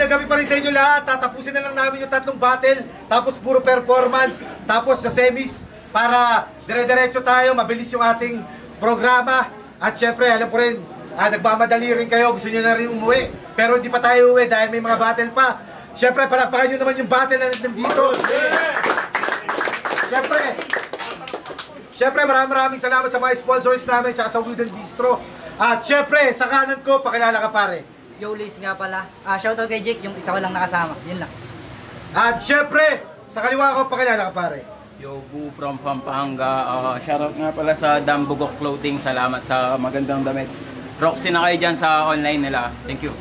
magandang gabi pa rin sa inyo lahat. Tatapusin na lang namin yung 3 battle, tapos puro performance, tapos sa semis, para dire-diretso tayo, mabilis yung ating programa. At syempre, alam ko rin, nagmamadali rin kayo, gusto nyo na rin umuwi. Pero hindi pa tayo uwi dahil may mga battle pa. Syempre, palakpakan nyo naman yung battle na nandito. Syempre, maraming salamat sa mga sponsors namin, tsaka sa Wooden Bistro. At syempre, sa kanan ko, pakilala ka pare. Yo, Liz nga pala. Shoutout kay Jake, yung isa ko lang nakasama. Yun lang. At syempre, sa kaliwa ko, pakilala ka pare. Yo, Bu from Pampanga. Shoutout nga pala sa Dambugok Clothing. Salamat sa magandang damit. Roxy na kayo dyan sa online nila. Thank you.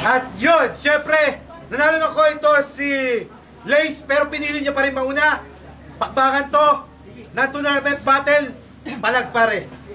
At yun, syempre, nanalo na ko ito si Lace, pero pinili niya pa rin mauna. Pakbakan to, na tournament battle, palag pare.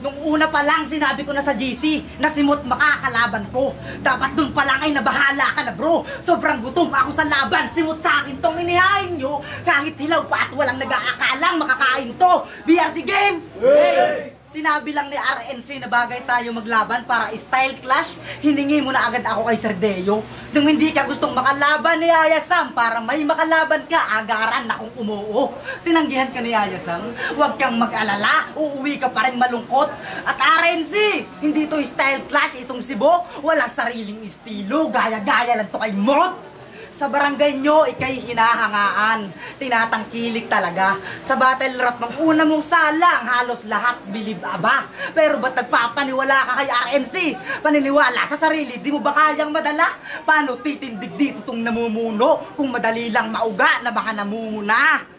Nung una pa lang sinabi ko na sa GC na simot makakalaban ko. Dapat dun pa lang ay nabahala ka na bro. Sobrang gutom ako sa laban. Simot sa akin tong inihain nyo. Kahit hilaw pa at walang nag-aakalang makakain to. BRC game! Hey! Sinabi lang ni RNC na bagay tayo maglaban para style clash. Hiningi mo na agad ako kay Sir Deo. Nung hindi ka gustong makalaban ni Yaya Sam para may makalaban ka, agaran na kung umuo. Tinanggihan ka ni Yaya Sam. Huwag kang mag-alala, uuwi ka pa rin malungkot. At RNC, hindi to style clash itong Sibo. Walang sariling estilo, gaya-gaya lang to kay Mot. Sa barangay nyo, ikay hinahangaan. Tinatangkilik talaga. Sa battle rap ng una mong salang, halos lahat bilib aba. Pero ba't nagpapaniwala ka kay RMC? Paniniwala sa sarili, di mo ba kayang madala? Paano titindig dito tong namumuno? Kung madali lang mauga na baka namumuna.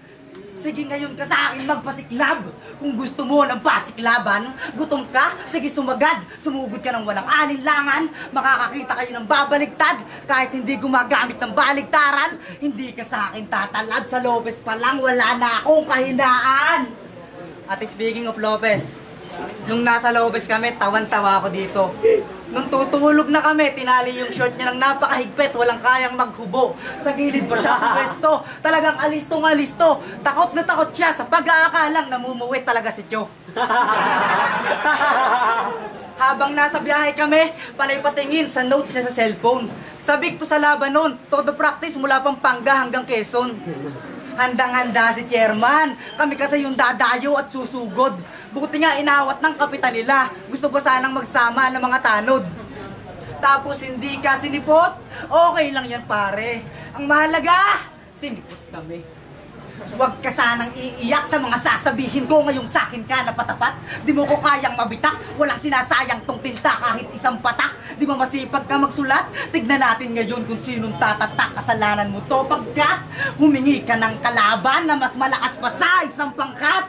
Sige ngayon ka sa akin magpasiklab. Kung gusto mo ng pasiklaban, gutom ka, sige sumagad. Sumugod ka ng walang alinlangan. Makakakita kayo ng babaligtad. Kahit hindi gumagamit ng baligtaran, hindi ka sa akin tatalab. Sa Lopez pa lang, wala na akong kahinaan. At speaking of Lopez, nung nasa Lopez kami, tawan-tawa ako dito. Nung tutulog na kami, tinali yung short niya ng napakahigpit, walang kayang maghubo. Sa gilid pa siya pwesto, talagang alistong-alisto. Takot na takot siya sa pag-aakalang namumuwi talaga si Cho. Habang nasa biyahe kami, panay patingin sa notes niya sa cellphone. Sabik to sa laban nun, todo practice mula Pampanga hanggang Quezon. Handang-handa si chairman. Kami kasi yung dadayo at susugod. Buti nga inawat ng kapitan nila. Gusto pa sanang magsama ng mga tanod. Tapos hindi ka sinipot? Okay lang yan pare. Ang mahalaga, sinipot kami. Huwag ka sanang iiyak sa mga sasabihin ko ngayong sakin ka na patapat. Di mo ko kayang mabitak. Walang sinasayang tong tinta kahit isang patak. Di ba masipag ka magsulat? Tignan natin ngayon kung sinong tatatak. Kasalanan mo to pagkat humingi ka ng kalaban na mas malakas pa sa isang pangkat.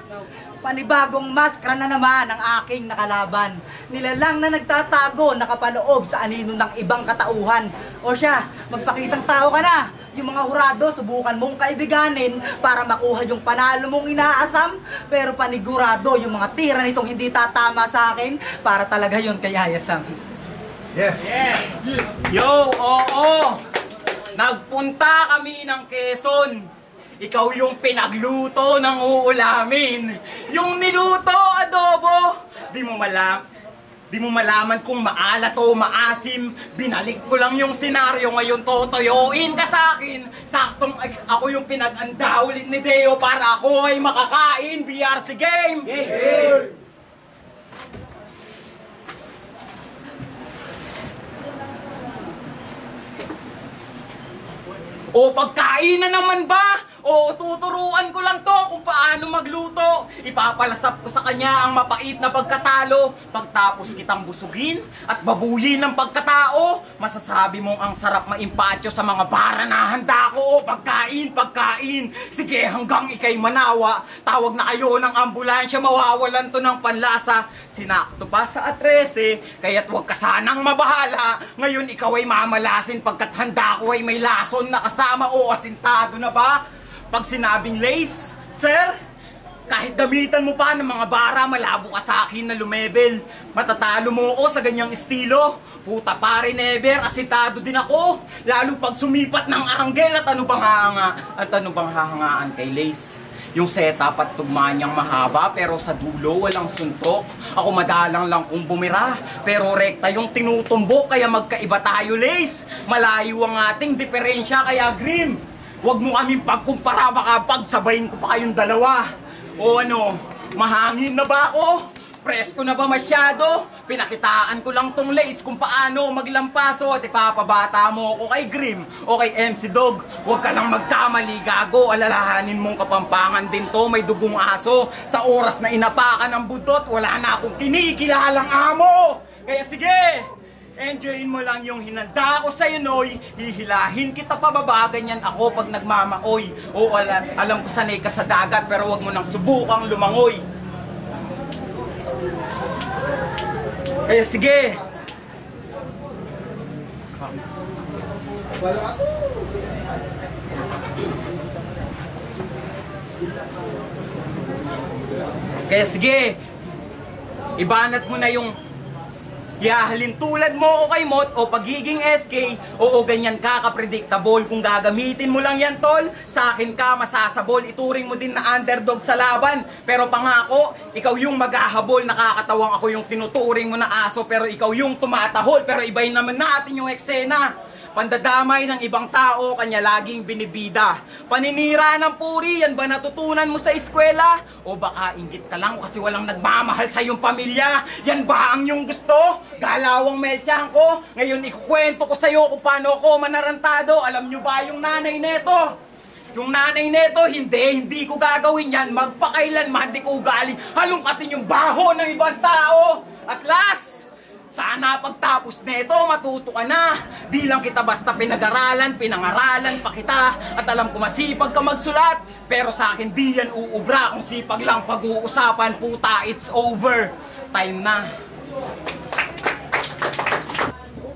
Panibagong maskara na naman ang aking nakalaban. Nilalang na nagtatago, nakapaloob sa anino ng ibang katauhan. O siya, magpakitang tao ka na. Yung mga hurado, subukan mong kaibiganin para makuha yung panalo mong inaasam. Pero panigurado, yung mga tira nitong hindi tatama sa akin, para talaga yun kay Yaya Sam. Yeah. Yo, oo. Nagpunta kami ng Quezon. Ikaw yung pinagluto ng uulamin. Yung niluto, adobo. Di mo malaman kung maalat o maasim. Binalik ko lang yung senaryo, ngayon totoyoin ka sa akin. Saktong ako yung pinag-anda ulit ni Deo para ako ay makakain. BRC game! Yeah. O pagkain na naman ba? O tuturuan ko lang to kung paano magluto. Ipapalasap ko sa kanya ang mapait na pagkatalo. Pagtapos kitang busugin at babuyin ng pagkatao, masasabi mong ang sarap maimpatyo sa mga bara na handa ko. O pagkain. Sige hanggang ikay manawa. Tawag na kayo ng ambulansya, mawawalan to ng panlasa. Sinakto pa sa atrese, kaya't huwag ka sanang mabahala. Ngayon ikaw ay mamalasin pagkat handa ko ay may lason na kasama o asintado na ba? Pag sinabing lace, sir, kahit gamitan mo pa ng mga bara, malabo ka sa akin na lumebel. Matatalo mo ako sa ganyang estilo. Puta pare never, asitado din ako. Lalo pag sumipat ng anggel at ano bang hahangaan kay lace. Yung setup at tugma niyang mahaba pero sa dulo walang suntok. Ako madalang lang kung bumira pero rekta yung tinutumbok kaya magkaiba tayo, Lace. Malayo ang ating diferensya kaya Grim, huwag mo kaming pagkumpara, baka pagsabayin ko pa kayong dalawa. O ano, mahangin na ba ako? Presko na ba masyado? Pinakitaan ko lang tong Lace kung paano maglampaso at ipapabata mo ko kay Grim o kay MC Dog. Huwag ka lang magkamali, gago. Alalahanin mong kapampangan din to, may dugong aso. Sa oras na inapakan ng budot, wala na akong kinikilalang amo. Kaya sige, enjoyin mo lang yung hinanda ko sa'yo, Noy. Hihilahin kita pababa, ganyan ako pag nagmamaoy. O alam ko sanay ka sa dagat pero wag mo nang subukang lumangoy. Kaya sige. Kaya sige. Ibanat mo na yung yahalin tulad mo o kay Mot o pagiging SK. Oo, ganyan ka ka-predictable. Kung gagamitin mo lang yan, tol, sa akin ka masasabol. Ituring mo din na underdog sa laban. Pero pangako, ikaw yung maghahabol. Nakakatawang ako yung tinuturing mo na aso. Pero ikaw yung tumatahol. Pero ibahin naman natin yung eksena. Pandadamay ng ibang tao, kanya laging binibida. Paninira ng puri, yan ba natutunan mo sa eskwela? O baka inggit ka lang kasi walang nagmamahal sa iyong pamilya? Yan ba ang iyong gusto? Galawang meltsahan ko? Ngayon ikukwento ko sa iyo kung paano ako manarantado. Alam nyo ba yung nanay neto? Yung nanay neto, hindi ko gagawin yan. Magpakailanman, di ko galing halongkatin yung baho ng ibang tao. At last, sana pagtapos neto, matuto ka na. Di lang kita basta pinag-aralan, pinangaralan pa kita. At alam ko masipag ka magsulat, pero sa akin di yan uubra. Kung sipag lang pag-uusapan, puta, it's over. Time na.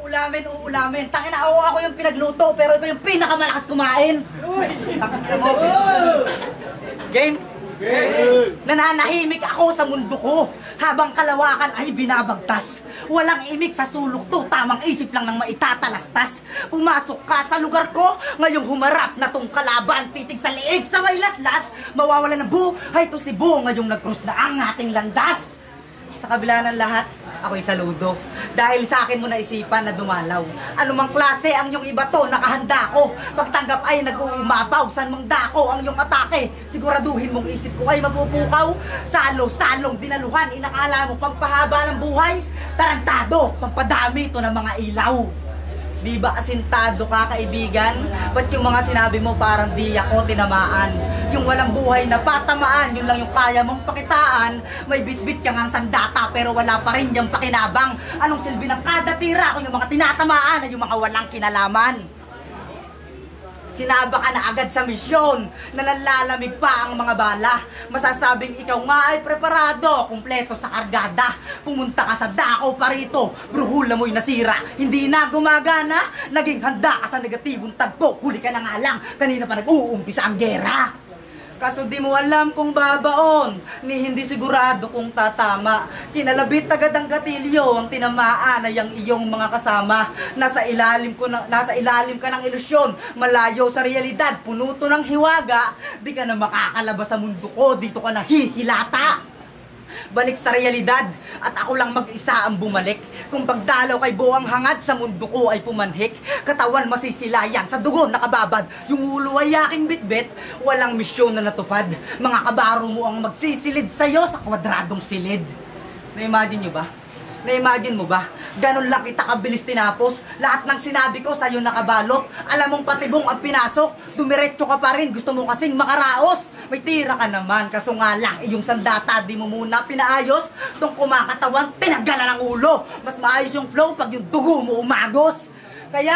Uulamin. Tangina, ako yung pinagluto, pero ito yung pinakamalakas kumain. Game? Nananahimik ako sa mundo ko habang kalawakan ay binabagtas. Walang imik sa sulok to, tamang isip lang ng maitatalastas. Pumasok ka sa lugar ko, ngayong humarap na tong kalaban. Titig sa liig sa may laslas, mawawala ng buhay to si Bo. Ngayong nag-cross na ang ating landas. Sa kabila ng lahat, ako'y saludo. Dahil sa akin mo naisipan na dumalaw. Anumang klase ang iyong iba to, nakahanda ko. Pagtanggap ay nag-uumabaw, san mang dako ang iyong atake. Siguraduhin mong isip ko ay mapupukaw. Salong dinaluhan, inakala mo pagpahaba ng buhay. Tarantado, pampadami ito ng mga ilaw. Di ba asintado ka, kaibigan? Ba't yung mga sinabi mo parang di ako tinamaan? Yung walang buhay na patamaan, yun lang yung kaya mong pakitaan. May bitbit ka ngang sandata pero wala pa rin yung pakinabang. Anong silbi ng kada tira kung yung mga tinatamaan ay yung mga walang kinalaman? Sinaba ka na agad sa misyon, nalalalamig pa ang mga bala. Masasabing ikaw nga ay preparado, kumpleto sa kargada. Pumunta ka sa dako pa rito, bruhula mo'y nasira, hindi na gumagana. Naging handa ka sa negatibong tagpo, huli ka na nga lang, kanina pa nag-uumpisa ang gera. Kaso di mo alam kung babaon, ni hindi sigurado kung tatama. Kinalabit agad ang gatilyo, ang tinamaan ay ang iyong mga kasama. Nasa ilalim ka ng ilusyon, malayo sa realidad, puno to ng hiwaga. Di ka na makakalabas sa mundo ko, dito ka na hihilata. Balik sa realidad at ako lang mag-isa ang bumalik. Kung pagdalaw kay Bo ang hangad sa mundo ko ay pumanhik. Katawan masisilayan, sa dugo nakababad. Yung ulo ay aking bitbit, walang misyon na natupad. Mga kabaro mo ang magsisilid sa'yo sa kwadradong silid. Na-imagine nyo ba? Na-imagine mo ba? Ganon lang kita kabilis tinapos. Lahat ng sinabi ko sa'yo nakabalot. Alam mong patibong ang pinasok, dumiretso ka pa rin, gusto mo kasing makaraos. May tira ka naman, kaso nga lang iyong sandata di mo muna pinaayos. Tong kumakatawan, tinagalan ng ulo. Mas maayos yung flow pag yung dugo mo umagos. Kaya,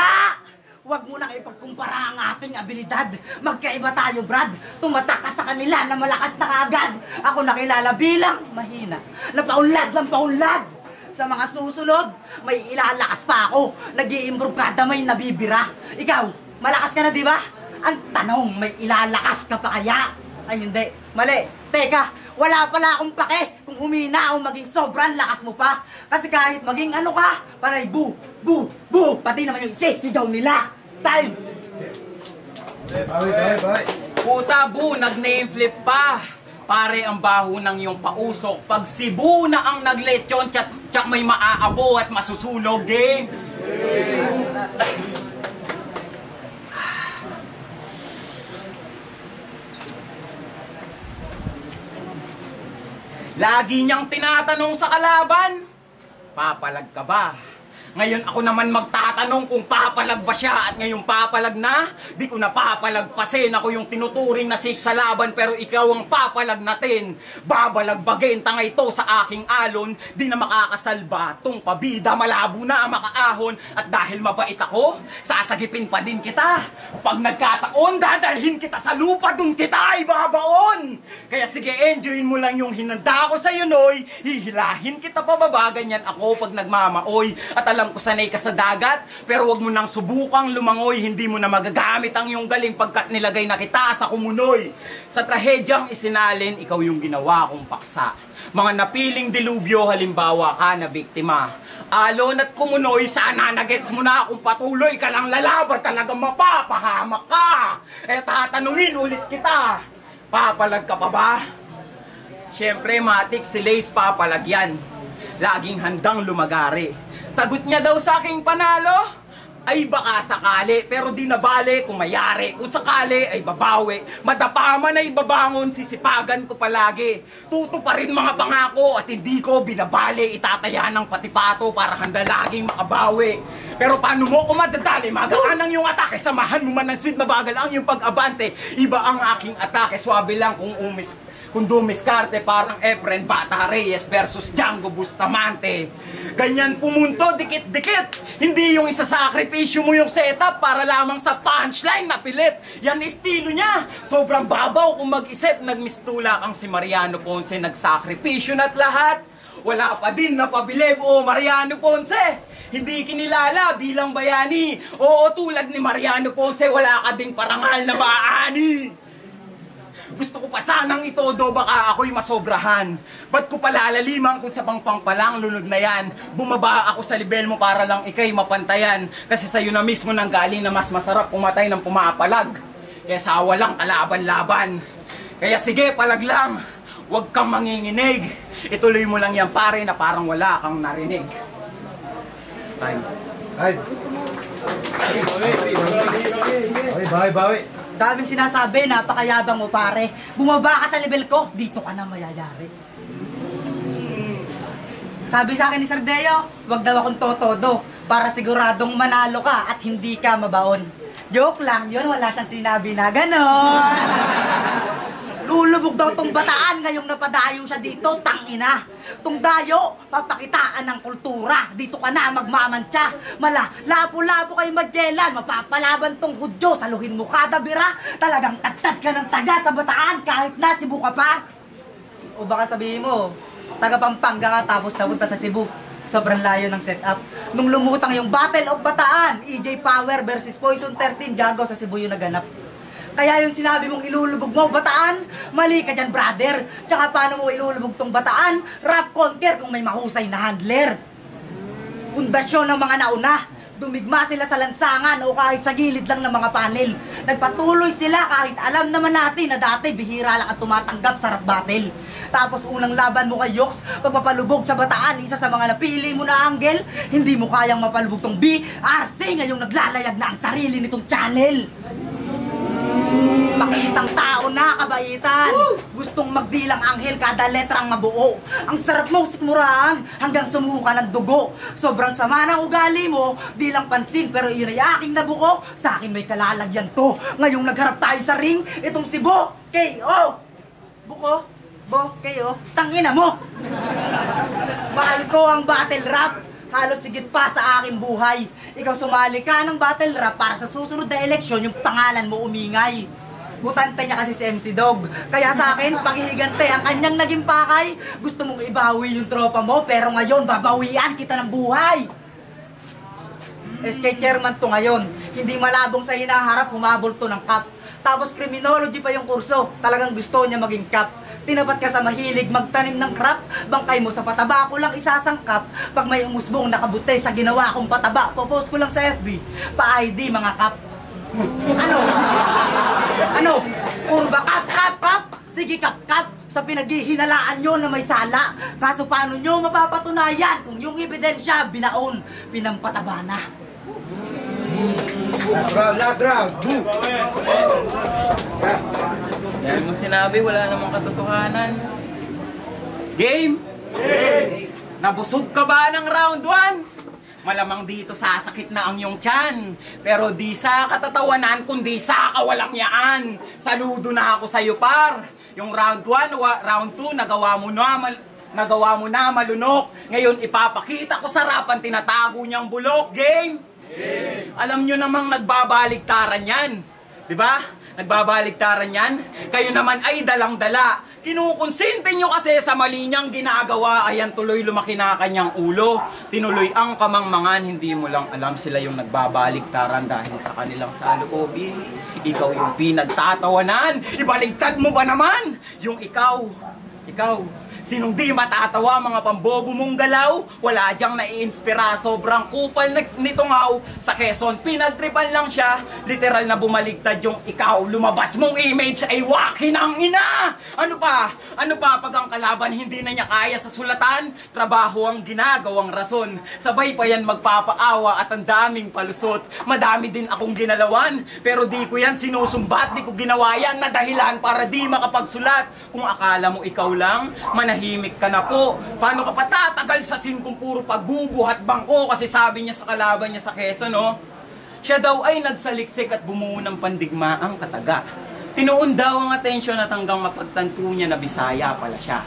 huwag mo nang ipagkumpara ang ating abilidad. Magkaiba tayo, Brad. Tumatak ka sa kanila na malakas na kaagad. Ako nakilala bilang mahina, na paunlad. Sa mga susunod, may ilalakas pa ako. Nag-i-improve kada may nabibira. Ikaw, malakas ka na, di ba? Ang tanong, may ilalakas ka pa kaya? Ay, hindi. Mali. Teka, wala pala akong pake kung humina o maging sobrang lakas mo pa. Kasi kahit maging ano ka, panay bu, pati naman yung isisigaw nila. Time! Bye. Puta, bu, nag-name flip pa. Pare, ang baho ng iyong pausok. Pag Cebu na ang naglechon, tsak may maaabo at masusunog, eh. Lagi niyang tinatanong sa kalaban, papalag ka ba? Ngayon ako naman magtatanong kung papalag ba siya at ngayon papalag na, di ko na papalagpasin. Ako yung tinuturing na sik sa laban pero ikaw ang papalag natin. Babalagbagin tanga ito sa aking alon, di na makakasalba tong pabida, malabo na ang makaahon. At dahil mabait ako, sasagipin pa din kita. Pag nagkataon, dadalhin kita sa lupa, dun kita ibabaon. Kaya sige, enjoyin mo lang yung hinanda ko sa'yo, Noy. Hihilahin kita pababa, ganyan ako pag nagmamaoy. At alam ko sanay ka sa dagat, pero wag mo nang subukang lumangoy. Hindi mo na magagamit ang iyong galing pagkat nilagay na kita sa kumunoy. Sa trahedyang isinalin, ikaw yung ginawa kong paksa. Mga napiling dilubyo, halimbawa ka na biktima. Alon at kumunoy, sana nagets mo na kung patuloy ka lang lalaban, talagang mapapahamak ka. Eh tatanungin ulit kita, papalag ka pa ba? Siyempre, matik si Lace papalag yan. Laging handang lumagari. Sagot niya daw sa aking panalo, ay baka sakali, pero di nabali kung mayari. Kung sakali ay babawi, madapa man ay babangon, sisipagan ko palagi. Tuto pa rin mga pangako at hindi ko binabali. Itataya ng patipato para handa laging makabawi. Pero paano mo ko madadali? Magaan ang iyong atake, samahan mo man ng sweet, mabagal ang iyong pag-abante. Iba ang aking atake, swabe lang kung dumiskarte parang Efren Bata Reyes versus Django Bustamante. Ganyan pumunto, dikit-dikit. Hindi yung isasakripisyo mo yung setup para lamang sa punchline na pilit. Yan estilo niya. Sobrang babaw kung mag-isip. Nagmistula kang si Mariano Ponce, nagsakripisyo na't lahat. Wala pa din napabilib, Mariano Ponce. Hindi kinilala bilang bayani. Oo, tulad ni Mariano Ponce, wala ka ding parangal na maaani. Gusto ko pa sanang itodo, baka ako'y masobrahan. Ba't ko palalaliman kung sa pangpang palang lunod na yan? Bumaba ako sa level mo para lang ikay mapantayan. Kasi sa'yo na mismo nang galing na mas masarap pumatay ng pumapalag kesa walang kalaban-laban. Kaya sige, palag lang. Huwag kang manginginig. Ituloy mo lang yan pare na parang wala kang narinig. Time. Ay. Bawi. Daming sinasabi, napakayabang mo pare. Bumaba ka sa level ko, dito ka na mayayari. Sabi sa akin ni Sir Deo, wag daw akong totodo para siguradong manalo ka at hindi ka mabaon. Joke lang yun, wala siyang sinabi na gano'n. Lulubog daw tong bataan ngayong napadayo siya dito, tangina. Tung dayo, papakitaan ng kultura. Dito ka na magmamantya. Mala, lapo-lapo kay Magellan. Mapapalaban tong Hudyo. Saluhin mo kada bira. Talagang tagtad ka ng taga sa bataan kahit na Cebu ka pa. O baka sabihin mo, taga Pampanga ka tapos napunta sa Cebu. Sobrang layo ng setup. Nung lumutang yung Battle of Bataan, EJ Power versus Poison 13, Jago sa Cebu yung naganap. Kaya yung sinabi mong ilulubog mo, Bataan, mali ka dyan, brother. Tsaka paano mo ilulubog tong Bataan? Rap conquer kung may mahusay na handler. Pundasyon ng mga nauna. Dumigma sila sa lansangan o kahit sa gilid lang ng mga panel. Nagpatuloy sila kahit alam naman natin na dati bihira lang at tumatanggap sa rap battle. Tapos unang laban mo kay Yox, pagpapalubog sa Bataan, isa sa mga napili mo na anggel, hindi mo kayang mapalubog tong BRC ngayong naglalayag na ang sarili nitong channel. Makitang tao na kabaitan. Gustong magdilang anghel kada letrang mabuo. Ang sarap mong sikmuraan hanggang sumuka ng dugo. Sobrang sama ng ugali mo, di lang pansin pero yun ay aking nabuko. Sa akin may kalalagyan to. Ngayong nagharap tayo sa ring, itong si Bo KO. Buko, Bo KO, tangina mo. Mahal ko ang battle rap. Halos sigit pa sa aking buhay. Ikaw sumali ka ng battle rap para sa susunod na eleksyon yung pangalan mo umingay. Butante niya kasi si MC Dog. Kaya sa akin, paghihigante ang kanyang naging pakay. Gusto mong ibawi yung tropa mo, pero ngayon babawian kita ng buhay. SK chairman to ngayon. Hindi malabong sa hinaharap, humabol to ng cup. Tapos criminology pa yung kurso. Talagang gusto niya maging cap. Tinapat ka sa mahilig magtanim ng crap. Bangkay mo sa pataba ko lang isasangkap. Pag may umusbong nakabute sa ginawa kong pataba, popost ko lang sa FB. Pa-ID mga kap. Ano? Puro ba kap? Sige kap. Sa pinaghihinalaan nyo na may sala. Kaso paano nyo mapapatunayan kung yung ebidensya binaon, pinampataba na? Last round. Dahil mo sinabi, wala namang katotohanan. Game? Nabusog ka ba ng round 1? Malamang dito sasakit na ang iyong tiyan. Pero di sa katatawanan, kundi sa kawalang yaan. Saludo na ako sa'yo, par. Yung round 1, round 2, nagawa mo na malunok. Ngayon ipapakita ko sarapan, tinatago niyang bulok. Game? Alam nyo namang nagbabaligtaran yan. Diba? Nagbabaligtaran yan. Kayo naman ay dalang-dala. Kinukonsinte nyo kasi sa mali niyang ginagawa. Ayan tuloy lumaki na kanyang ulo. Tinuloy ang kamangmangan. Hindi mo lang alam sila yung nagbabaligtaran dahil sa kanilang saloobin. Ikaw yung pinagtatawanan. Ibaligtad mo ba naman? Yung ikaw. Sinong di matatawa mga pambobo mong galaw? Wala diyang naiinspira, sobrang kupal nito ngaw. Sa Quezon, pinagtripan lang siya. Literal na bumaligtad yung ikaw. Lumabas mong image ay wakin ang ina! Ano pa pag ang kalaban hindi na niya kaya sa sulatan? Trabaho ang ginagawang rason. Sabay pa yan magpapaawa at ang daming palusot. Madami din akong ginalawan, pero di ko yan sinusumbat. Di ko ginawa yan na dahilan para di makapagsulat. Kung akala mo ikaw lang, manahimik ka na po. Paano ka patatagal sa scene kung puro pagbubuhat bangko? Kasi sabi niya sa kalaban niya sa Quezon, no? Siya daw ay nagsaliksik at bumuo ng pandigmaang kataga. Tinuon daw ang atensyon at hanggang mapagtanto niya na Bisaya pala siya.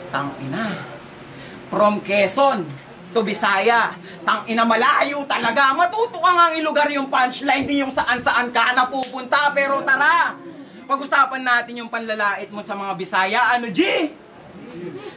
Tangina. From Quezon to Bisaya. Tangina, malayo talaga. Matuto ka nga ilugar yung punchline, di yung saan-saan ka napupunta. Pero tara, pag-usapan natin yung panlalait mo sa mga Bisaya. Ano, G?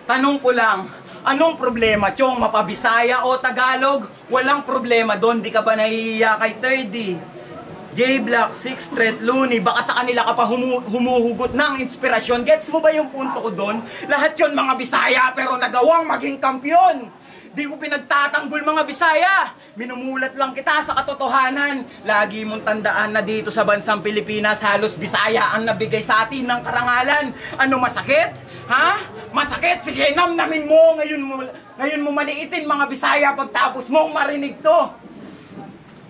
Tanong ko lang, anong problema, Chong? Mapabisaya o Tagalog? Walang problema doon, di ka ba nahihiya kay 30? J-Block, 6th Street, Looney, baka sa kanila ka pa humuhugot ng inspirasyon. Gets mo ba yung punto ko doon? Lahat yon mga Bisaya pero nagawang maging kampyon. Di ko pinagtatanggol mga Bisaya. Minumulat lang kita sa katotohanan. Lagi mong tandaan na dito sa bansang Pilipinas, halos Bisaya ang nabigay sa atin ng karangalan. Ano masakit? Ha? Masakit? Sige, namnamin mo. Ngayon mo maliitin mga Bisaya pagtapos mong marinig to.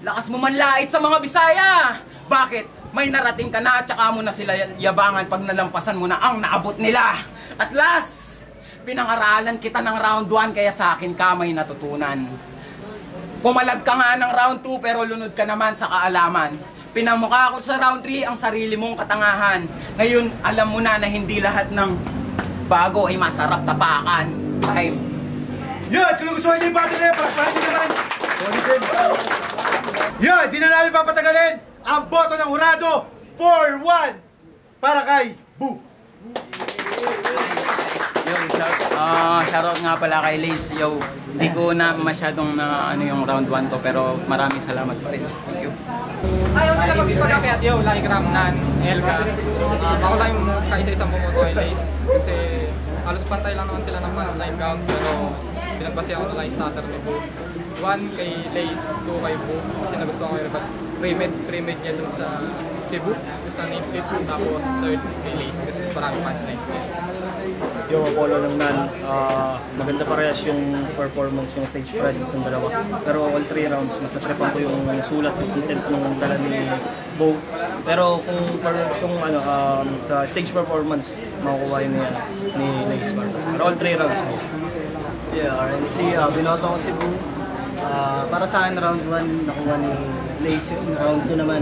Lakas mo manlait sa mga Bisaya. Bakit? May narating ka na at saka mo na sila yabangan pag nalampasan mo na ang naabot nila. At last, pinangaralan kita ng round 1 kaya sa akin ka may natutunan. Pumalag ka nga ng round 2 pero lunod ka naman sa kaalaman. Pinamukha ko sa round 3 ang sarili mong katangahan. Ngayon, alam mo na hindi lahat ng bago ay masarap tapakan. Time. Yun, kung gusto niyo yung battle na yun, parapahan niyo naman. Yun, di na namin papatagalin. Ang boto ng hurado, 4-1 para kay Boo. Yo, shoutout nga pala kay Liz. Yo, hindi ko na masyadong na yung round 1 to pero maraming salamat pa rin. Thank you. Ayaw nila magpagkakyat, yo, like Ramnan, Elga. Ako lang yung kaisa-isang bumuto kay Liz. Kasi halos pantay lang naman sila ng punchline count. Pero pinagbasihan ko na lang yung starter ni Boo. 1 kay Lace, 2 kay Boo. Kasi nagustuhan ko yung pre-med niya dun sa Cebu, sa name plate. Tapos third kay Lace kasi parang punchline. Yung Apollo ng Nan, maganda parehas yung performance, yung stage presence ng dalawa. Pero all 3 rounds, mas natripan ko yung sulat, yung content ng dala ni Bo. Pero kung sa stage performance, makukuha yun ni Lace. Pero all 3 rounds. Yeah, RNC, binoto ko si Bo. Para sa akin, round 1 nakuha ni Lace, round 2 naman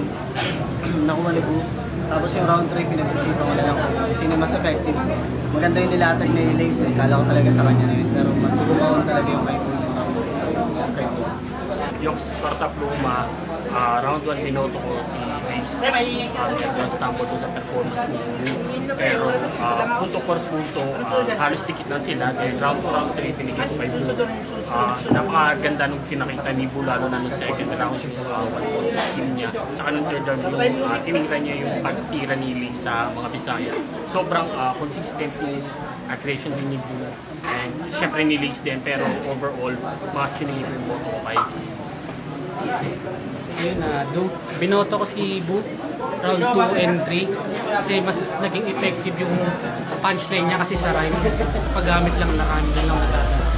nakuha ni Bo. Tapos yung round 3, pinag-isipan ko na lang kung sino mas effective. Maganda yung nilatag ni Lace, kala ko talaga sa kanya na yun. Pero mas gumawa talaga yung kay Bo yung round 3. So, okay. Yung Sparta Pluma, round 1 binoto ko si Lace. Advance tampo doon sa performance mo. Pero punto por punto, halos dikit lang sila. Then round 2, round 3, pinigil pa yung napakaganda nung pinakita ni Bu, lalo na nung second round yung one sa team niya. Saka nung third round yung tinira niya yung pagtira ni Lace sa mga Bisaya. Sobrang consistent yung creation din ni Bu. And syempre ni Lace din, pero overall, mas pinigil yung boto ko kay Yun, binoto ko si Bu, round 2 and 3. Kasi mas naging effective yung punchline niya kasi sa rhyme. Paggamit lang na rhyme lang nagagawa.